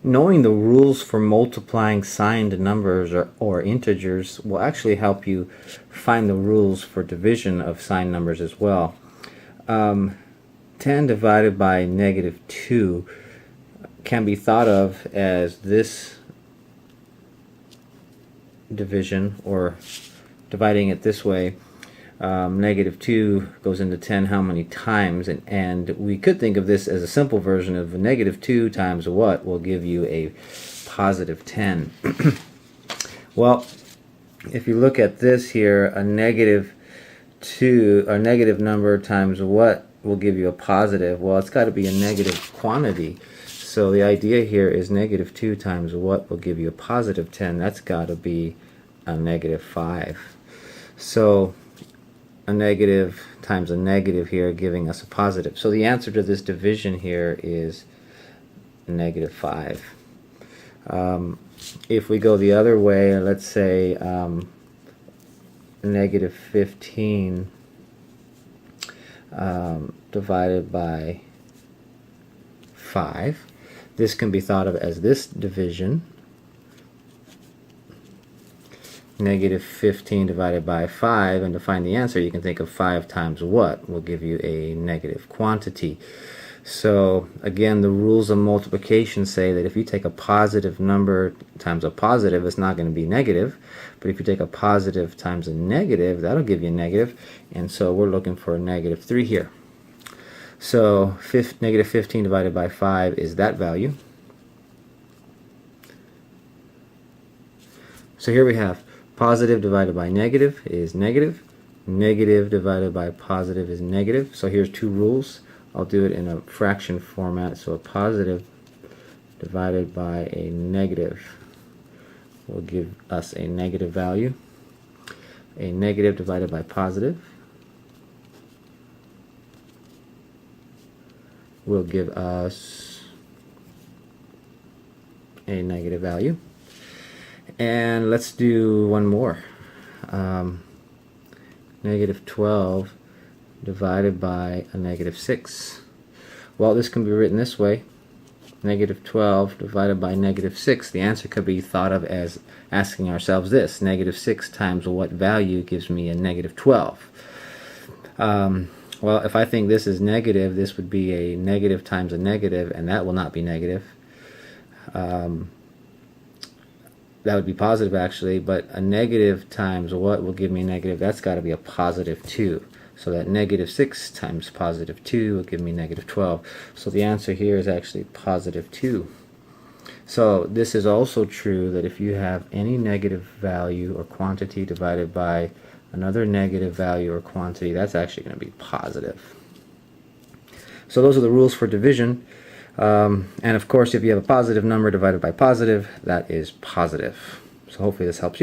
knowing the rules for multiplying signed numbers or integers will actually help you find the rules for division of signed numbers as well. 10 divided by negative 2 can be thought of as this division, or dividing it this way. Negative 2 goes into 10 how many times, and we could think of this as a simple version of negative 2 times what will give you a positive 10. Well, if you look at this here, a negative number times what will give you a positive? Well, it's got to be a negative quantity. So the idea here is negative 2 times what will give you a positive 10? That's got to be a negative 5. So a negative times a negative here giving us a positive. So the answer to this division here is negative 5. If we go the other way, let's say negative 15 divided by 5. This can be thought of as this division. Negative 15 divided by 5, and to find the answer you can think of 5 times what will give you a negative quantity. So again, the rules of multiplication say that if you take a positive number times a positive, it's not going to be negative, but if you take a positive times a negative, that'll give you a negative, and so we're looking for a negative 3 here. So negative 15 divided by 5 is that value. So here we have positive divided by negative is negative. Negative divided by positive is negative. So here's two rules. I'll do it in a fraction format. So a positive divided by a negative will give us a negative value. A negative divided by positive will give us a negative value. And let's do one more. Negative 12 divided by a negative 6. Well, this can be written this way. Negative 12 divided by negative 6. The answer could be thought of as asking ourselves this. Negative 6 times what value gives me a negative 12? Well, if I think this is negative, this would be a negative times a negative, and that will not be negative. That would be positive actually, but a negative times what will give me a negative? That's got to be a positive 2. So that negative 6 times positive 2 will give me negative 12. So the answer here is actually positive 2. So this is also true that if you have any negative value or quantity divided by another negative value or quantity, that's actually going to be positive. So those are the rules for division. And of course, if you have a positive number divided by positive, that is positive. So hopefully this helps you.